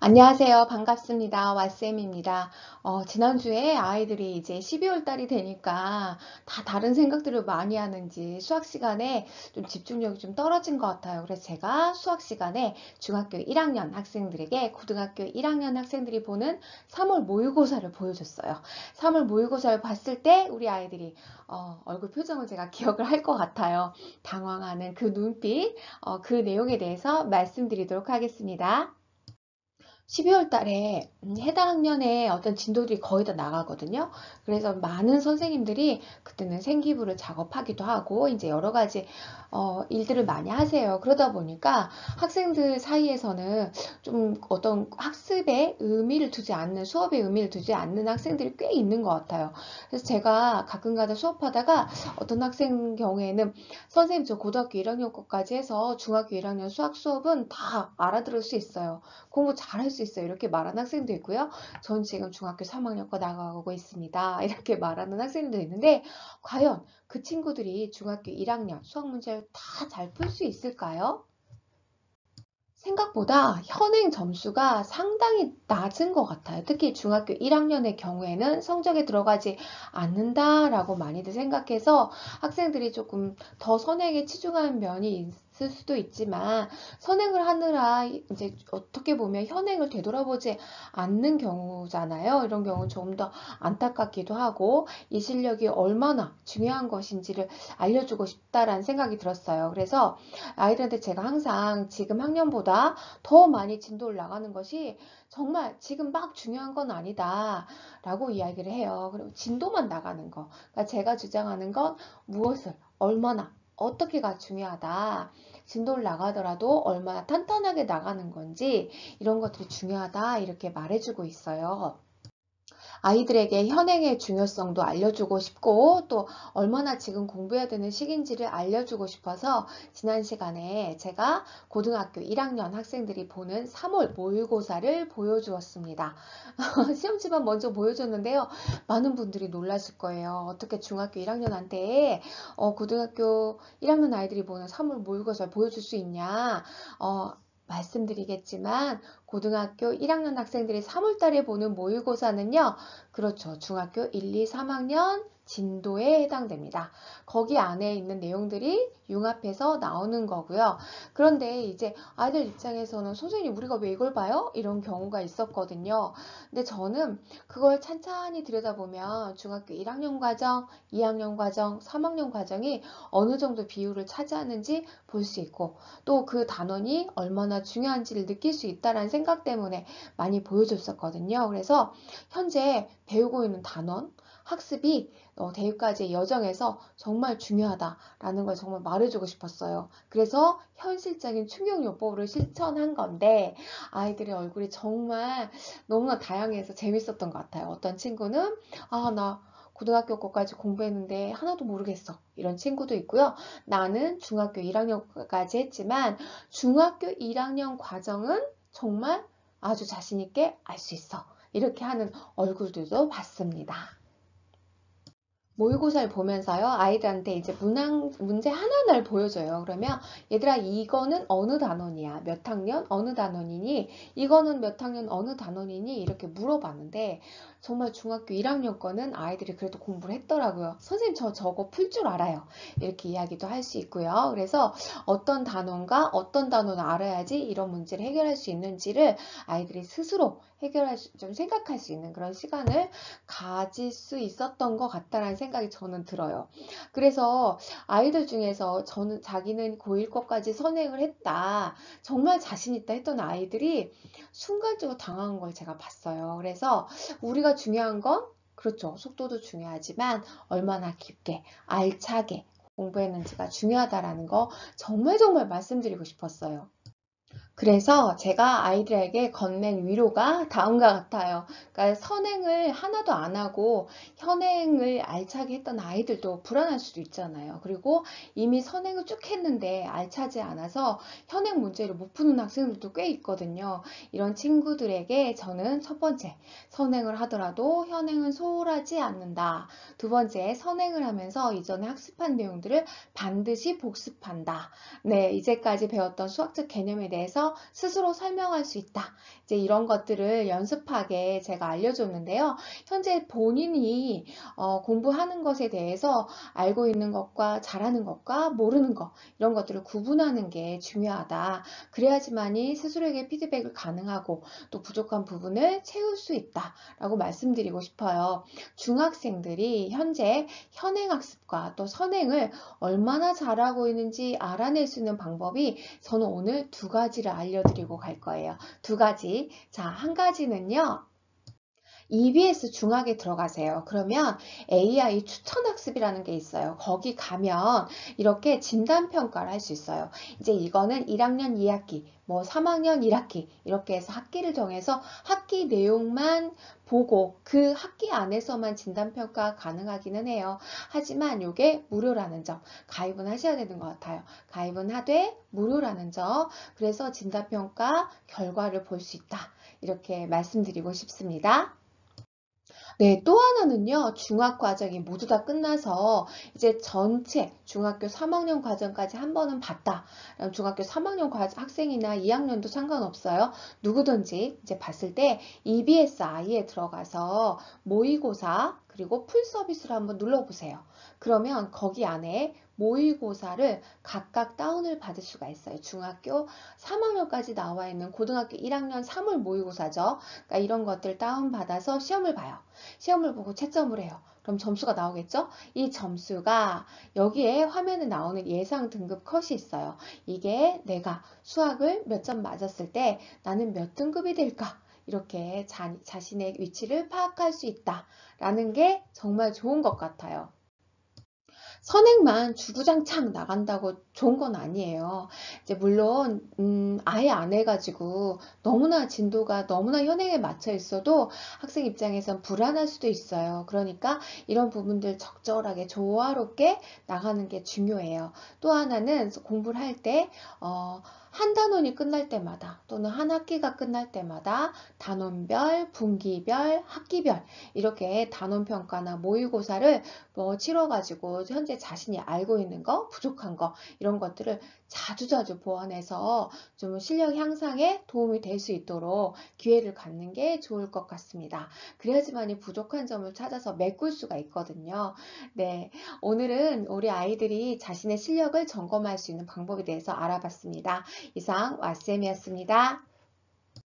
안녕하세요. 반갑습니다. 왓쌤입니다. 지난주에 아이들이 이제 12월 달이 되니까 다 다른 생각들을 많이 하는지 수학 시간에 좀 집중력이 좀 떨어진 것 같아요. 그래서 제가 수학 시간에 중학교 1학년 학생들에게 고등학교 1학년 학생들이 보는 3월 모의고사를 보여줬어요. 3월 모의고사를 봤을 때 우리 아이들이 얼굴 표정을 제가 기억을 할 것 같아요. 당황하는 그 눈빛, 그 내용에 대해서 말씀드리도록 하겠습니다. 12월 달에 해당 학년에 어떤 진도들이 거의 다 나가거든요. 그래서 많은 선생님들이 그때는 생기부를 작업하기도 하고 이제 여러 가지 일들을 많이 하세요. 그러다 보니까 학생들 사이에서는 좀 어떤 학습에 의미를 두지 않는, 수업에 의미를 두지 않는 학생들이 꽤 있는 것 같아요. 그래서 제가 가끔가다 수업하다가 어떤 학생 경우에는 선생님 저 고등학교 1학년 것까지 해서 중학교 1학년 수학 수업은 다 알아들을 수 있어요. 공부 잘할 수 있어요. 이렇게 말하는 학생도 있고요. 전 지금 중학교 3학년 거 나가고 있습니다. 이렇게 말하는 학생도 있는데 과연 그 친구들이 중학교 1학년 수학 문제를 다 잘 풀 수 있을까요? 생각보다 현행 점수가 상당히 낮은 것 같아요. 특히 중학교 1학년의 경우에는 성적에 들어가지 않는다라고 많이들 생각해서 학생들이 조금 더 선행에 치중하는 면이 있을 수도 있지만 선행을 하느라 이제 어떻게 보면 현행을 되돌아보지 않는 경우잖아요. 이런 경우는 좀 더 안타깝기도 하고 이 실력이 얼마나 중요한 것인지를 알려주고 싶다라는 생각이 들었어요. 그래서 아이들한테 제가 항상 지금 학년보다 더 많이 진도를 나가는 것이 정말 지금 막 중요한 건 아니다 라고 이야기를 해요. 그리고 진도만 나가는 거. 그러니까 제가 주장하는 건 무엇을, 얼마나, 어떻게가 중요하다. 진도를 나가더라도 얼마나 탄탄하게 나가는 건지 이런 것들이 중요하다 이렇게 말해주고 있어요. 아이들에게 현행의 중요성도 알려주고 싶고 또 얼마나 지금 공부해야 되는 시기인지를 알려주고 싶어서 지난 시간에 제가 고등학교 1학년 학생들이 보는 3월 모의고사를 보여주었습니다. 시험지만 먼저 보여줬는데요. 많은 분들이 놀라실 거예요. 어떻게 중학교 1학년한테 고등학교 1학년 아이들이 보는 3월 모의고사를 보여줄 수 있냐. 말씀드리겠지만 고등학교 1학년 학생들이 3월달에 보는 모의고사는요. 그렇죠. 중학교 1, 2, 3학년 진도에 해당됩니다. 거기 안에 있는 내용들이 융합해서 나오는 거고요. 그런데 이제 아이들 입장에서는 선생님 우리가 왜 이걸 봐요? 이런 경우가 있었거든요. 근데 저는 그걸 찬찬히 들여다보면 중학교 1학년 과정, 2학년 과정, 3학년 과정이 어느 정도 비율을 차지하는지 볼 수 있고 또 그 단원이 얼마나 중요한지를 느낄 수 있다는 생각 때문에 많이 보여줬었거든요. 그래서 현재 배우고 있는 단원, 학습이 대입까지의 여정에서 정말 중요하다라는 걸 정말 말해주고 싶었어요. 그래서 현실적인 충격요법으로 실천한 건데 아이들의 얼굴이 정말 너무나 다양해서 재밌었던 것 같아요. 어떤 친구는 나 고등학교 거까지 공부했는데 하나도 모르겠어. 이런 친구도 있고요. 나는 중학교 1학년까지 했지만 중학교 1학년 과정은 정말 아주 자신 있게 알 수 있어. 이렇게 하는 얼굴들도 봤습니다. 모의고사를 보면서요, 아이들한테 이제 문제 하나하나를 보여줘요. 그러면 얘들아, 이거는 어느 단원이야? 몇 학년? 어느 단원이니? 이거는 몇 학년? 어느 단원이니? 이렇게 물어봤는데, 정말 중학교 1학년 거는 아이들이 그래도 공부를 했더라고요. 선생님, 저거 풀 줄 알아요. 이렇게 이야기도 할 수 있고요. 그래서 어떤 단원과 어떤 단원을 알아야지 이런 문제를 해결할 수 있는지를 아이들이 스스로 좀 생각할 수 있는 그런 시간을 가질 수 있었던 것 같다라는 생각이 저는 들어요. 그래서 아이들 중에서 저는 자기는 고1 거까지 선행을 했다. 정말 자신 있다 했던 아이들이 순간적으로 당황한 걸 제가 봤어요. 그래서 우리가 중요한 건 그렇죠. 속도도 중요하지만 얼마나 깊게, 알차게 공부했는지가 중요하다라는 거 정말 정말 말씀드리고 싶었어요. 그래서 제가 아이들에게 건넨 위로가 다음과 같아요. 그러니까 선행을 하나도 안 하고 현행을 알차게 했던 아이들도 불안할 수도 있잖아요. 그리고 이미 선행을 쭉 했는데 알차지 않아서 현행 문제를 못 푸는 학생들도 꽤 있거든요. 이런 친구들에게 저는 첫 번째, 선행을 하더라도 현행은 소홀하지 않는다. 두 번째, 선행을 하면서 이전에 학습한 내용들을 반드시 복습한다. 네, 이제까지 배웠던 수학적 개념에 대해서 대해서 스스로 설명할 수 있다. 이제 이런 것들을 연습하게 제가 알려줬는데요. 현재 본인이 공부하는 것에 대해서 알고 있는 것과 잘하는 것과 모르는 것, 이런 것들을 구분하는 게 중요하다. 그래야지만이 스스로에게 피드백을 가능하고 또 부족한 부분을 채울 수 있다라고 말씀드리고 싶어요. 중학생들이 현재 현행학습과 또 선행을 얼마나 잘하고 있는지 알아낼 수 있는 방법이 저는 오늘 두 가지를 알려드리고 갈 거예요. 두 가지. 자, 한 가지는요. EBS 중학에 들어가세요. 그러면 AI 추천학습이라는 게 있어요. 거기 가면 이렇게 진단평가를 할 수 있어요. 이제 이거는 1학년 2학기, 뭐 3학년 1학기 이렇게 해서 학기를 정해서 학기 내용만 보고 그 학기 안에서만 진단평가 가능하기는 해요. 하지만 이게 무료라는 점, 가입은 하셔야 되는 것 같아요. 가입은 하되 무료라는 점, 그래서 진단평가 결과를 볼 수 있다. 이렇게 말씀드리고 싶습니다. 네, 또 하나는요, 중학 과정이 모두 다 끝나서 이제 전체 중학교 3학년 과정까지 한 번은 봤다. 중학교 3학년 학생이나 2학년도 상관없어요. 누구든지 이제 봤을 때 EBSI에 들어가서 모의고사 그리고 풀 서비스를 한번 눌러보세요. 그러면 거기 안에 모의고사를 각각 다운을 받을 수가 있어요. 중학교 3학년까지 나와 있는 고등학교 1학년 3월 모의고사죠. 그러니까 이런 것들 다운받아서 시험을 봐요. 시험을 보고 채점을 해요. 그럼 점수가 나오겠죠? 이 점수가 여기에 화면에 나오는 예상 등급 컷이 있어요. 이게 내가 수학을 몇 점 맞았을 때 나는 몇 등급이 될까? 이렇게 자신의 위치를 파악할 수 있다라는 게 정말 좋은 것 같아요. 선행만 주구장창 나간다고 좋은 건 아니에요. 이제 물론 아예 안 해가지고 너무나 진도가 너무나 현행에 맞춰 있어도 학생 입장에선 불안할 수도 있어요. 그러니까 이런 부분들 적절하게 조화롭게 나가는 게 중요해요. 또 하나는 공부를 할 때 한 단원이 끝날 때마다 또는 한 학기가 끝날 때마다 단원별, 분기별, 학기별 이렇게 단원평가나 모의고사를 치러가지고 현재 자신이 알고 있는 거, 부족한 거 이런 것들을 자주자주 보완해서 좀 실력 향상에 도움이 될 수 있도록 기회를 갖는 게 좋을 것 같습니다. 그래야지만이 부족한 점을 찾아서 메꿀 수가 있거든요. 네, 오늘은 우리 아이들이 자신의 실력을 점검할 수 있는 방법에 대해서 알아봤습니다. 이상 왓쌤이었습니다.